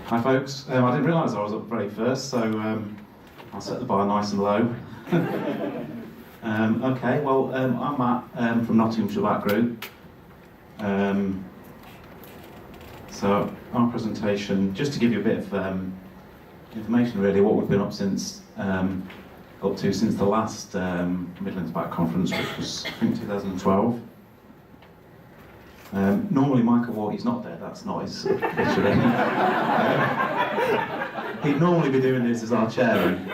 Hi folks, I didn't realise I was up very first, so I'll set the bar nice and low. Okay, well I'm Matt from Nottinghamshire Bat Group. So our presentation, just to give you a bit of information really, what we've been up since the last Midlands Bat Conference, which was I think 2012. Normally Michael he's not there, that's not his picture. He'd normally be doing this as our chairman,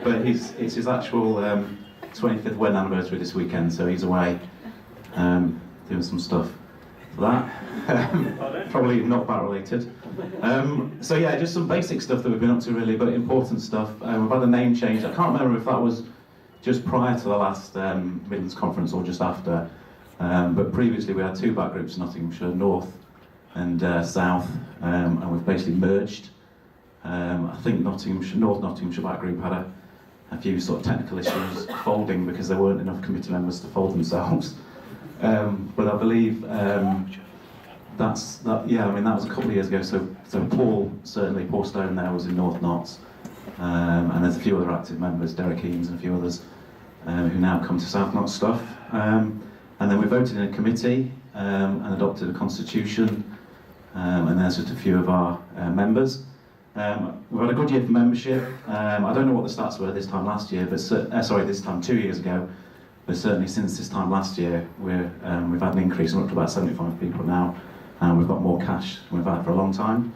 but it's his actual 25th wedding anniversary this weekend, so he's away doing some stuff for that. Probably not bat related. So yeah, just some basic stuff that we've been up to really, but important stuff. We've had a name change. I can't remember if that was just prior to the last Midlands Conference or just after. But previously we had two bat groups in Nottinghamshire, North and South, and we've basically merged. I think North Nottinghamshire Bat Group had a few sort of technical issues folding because there weren't enough committee members to fold themselves. But I believe that was a couple of years ago. So Paul Stone there was in North Notts, and there's a few other active members, Derek Eames and a few others, who now come to South Notts stuff. And then we voted in a committee and adopted a constitution, and there's just a few of our members. We've had a good year for membership. I don't know what the stats were this time last year, but this time 2 years ago, but certainly since this time last year, we've had an increase. We're up to about 75 people now, and we've got more cash than we've had for a long time.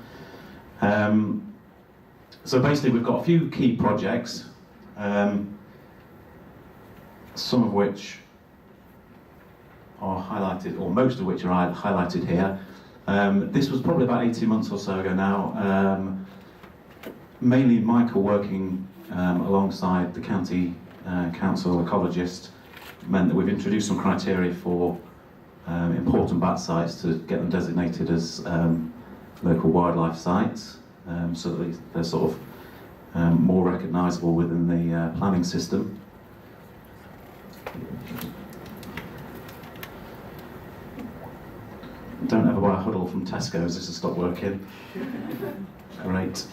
So basically we've got a few key projects, some of which are highlighted, or most of which are highlighted here. This was probably about 18 months or so ago now. Mainly Michael working alongside the county council ecologist meant that we've introduced some criteria for important bat sites to get them designated as local wildlife sites, so that they're sort of more recognisable within the planning system. Don't ever buy a huddle from Tesco's, this has stopped working. Great.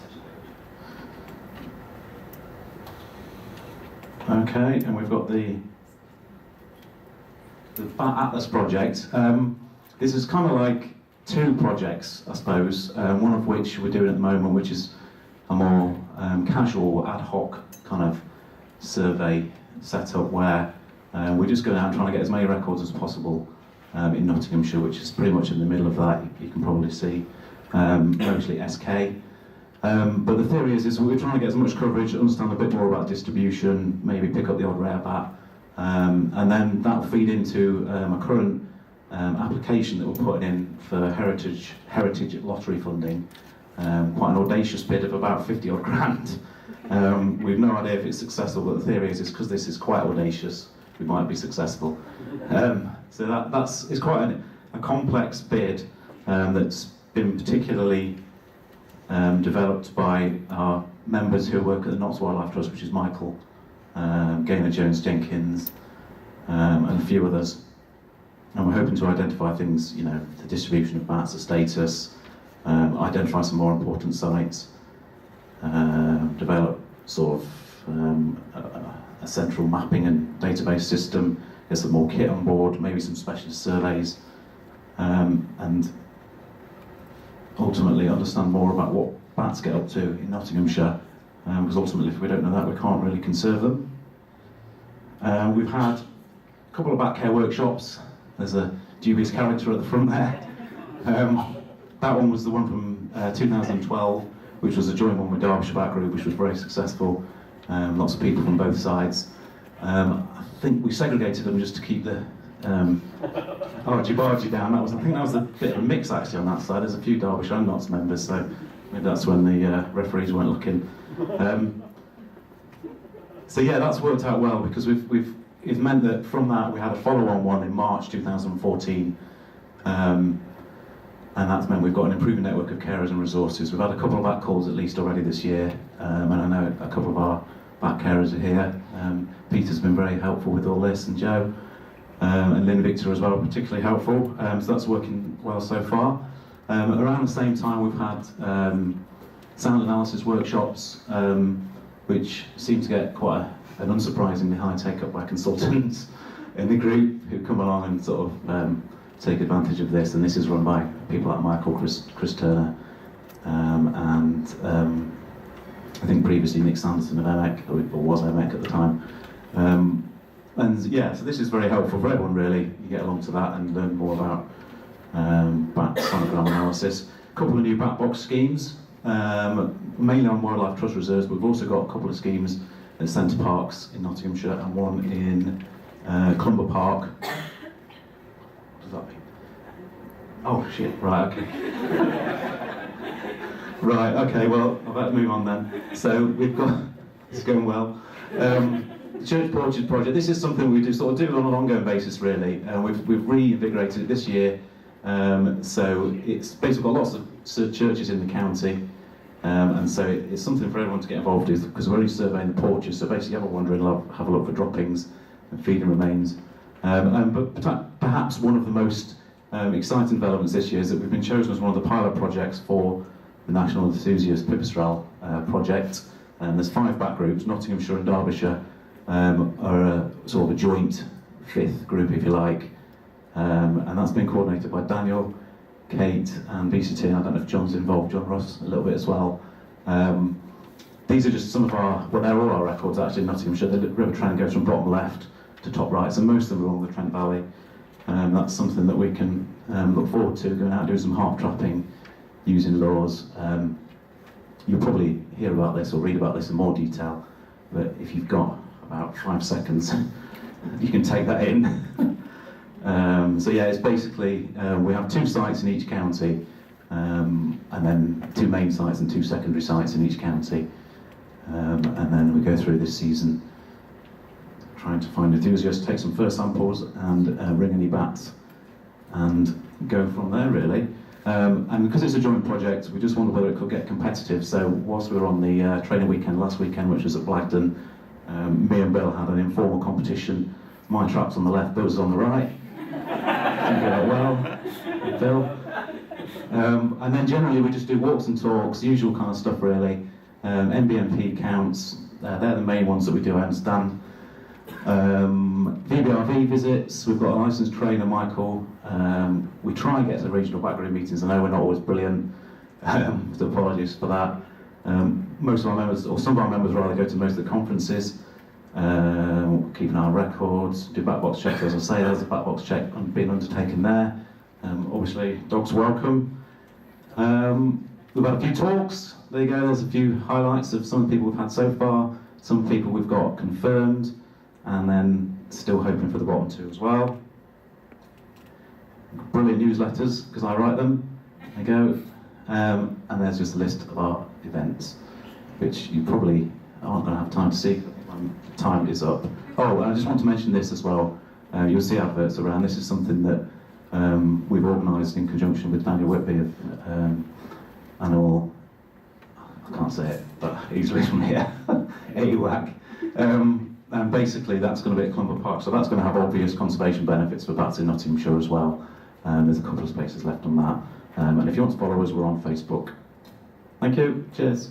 Okay, and we've got the Bat Atlas project. This is kind of like two projects, I suppose, one of which we're doing at the moment, which is a more casual, ad hoc kind of survey setup where we're just going out and trying to get as many records as possible in Nottinghamshire, which is pretty much in the middle of that, you can probably see, mostly SK. But the theory is we're trying to get as much coverage, understand a bit more about distribution, maybe pick up the odd rare bat, and then that'll feed into a current application that we're putting in for heritage lottery funding, quite an audacious bid of about 50 odd grand. We've no idea if it's successful, but the theory is because this is quite audacious, we might be successful. So it's quite a complex bid that's been particularly developed by our members who work at the Notts Wildlife Trust, which is Michael, Gaynor Jones-Jenkins, and a few others. And we're hoping to identify things, the distribution of bats, the status, identify some more important sites, develop sort of a central mapping and database system, get some more kit on board, maybe some specialist surveys, and ultimately understand more about what bats get up to in Nottinghamshire, because ultimately if we don't know that, we can't really conserve them. We've had a couple of bat care workshops. There's a dubious character at the front there. That one was the one from 2012, which was a joint one with Derbyshire Bat Group, which was very successful. Lots of people from both sides. I think we segregated them just to keep the argy-bargy down. I think that was a bit of a mix actually on that side. There's a few Derbyshire and Notts members, so maybe that's when the referees weren't looking. So yeah, that's worked out well because it's meant that from that we had a follow-on one in March 2014, and that's meant we've got an improving network of carers and resources. We've had a couple of bat calls at least already this year, and I know a couple of our bat carers are here. Peter's been very helpful with all this, and Joe, and Lynn Victor as well, particularly helpful. So that's working well so far. Around the same time, we've had sound analysis workshops, which seem to get quite an unsurprisingly high take-up by consultants in the group who come along and sort of take advantage of this. And this is run by people like Michael, Chris Turner, and I think previously Nick Sanderson of EMEC, or was EMEC at the time. And yeah, so this is very helpful for everyone really. You get along to that and learn more about bat sonogram analysis. A couple of new bat box schemes, mainly on wildlife trust reserves, but we've also got a couple of schemes at Centre Parks in Nottinghamshire and one in Clumber Park. What does that mean? Oh shit, right, okay. Right, okay, well, I better move on then. So we've got, it's going well. Church Porches project, this is something we do on an ongoing basis really. We've reinvigorated it this year. So it's basically got lots of churches in the county. And so it's something for everyone to get involved with because we're only surveying the porches. So basically have a wander and have a look for droppings and feeding remains. But perhaps one of the most exciting developments this year is that we've been chosen as one of the pilot projects for the National Enthusiast Pipistrelle project. There's 5 bat groups, Nottinghamshire and Derbyshire are a sort of a joint 5th group, if you like. And that's been coordinated by Daniel, Kate and VCT, and I don't know if John's involved, John Ross a little bit as well. These are just some of our, well they're all our records actually in Nottinghamshire. The river trend goes from bottom left to top right, so most of them are along the Trent Valley. That's something that we can look forward to, going out and doing some harp trapping, using lures. You'll probably hear about this or read about this in more detail, but if you've got about 5 seconds, you can take that in. So yeah, it's basically, we have 2 sites in each county, and then 2 main sites and 2 secondary sites in each county. And then we go through this season trying to find enthusiasts, take some first samples and ring any bats and go from there really. And because it's a joint project, we just wondered whether it could get competitive. So whilst we were on the training weekend last weekend, which was at Blagdon, me and Bill had an informal competition. My trap's on the left, Bill's on the right. Didn't go that well, Bill. And then generally we just do walks and talks, usual kind of stuff really. MBMP counts, they're the main ones that we do, I understand. VBRV visits, we've got a licensed trainer, Michael. We try and get to the regional bat group meetings. I know we're not always brilliant, so apologies for that. Most of our members, or some of our members rather, go to most of the conferences. Keep an eye on records, do bat box checks. As I say, there's a bat box check being undertaken there. Obviously, dogs welcome. We've had a few talks. There you go, there's a few highlights of some of the people we've had so far, some people we've got confirmed, and then still hoping for the bottom 2 as well. Brilliant newsletters, because I write them. There you go. And there's just a list of our events, which you probably aren't going to have time to see. Time is up. Oh, and I just want to mention this as well. You'll see adverts around. This is something that we've organised in conjunction with Daniel Whitby of Animal, I can't say it, but he's from here, AWAC. And basically that's going to be at Clumber Park, so that's going to have obvious conservation benefits for bats in Nottinghamshire as well. There's a couple of spaces left on that. And if you want to follow us, we're on Facebook. Thank you, cheers.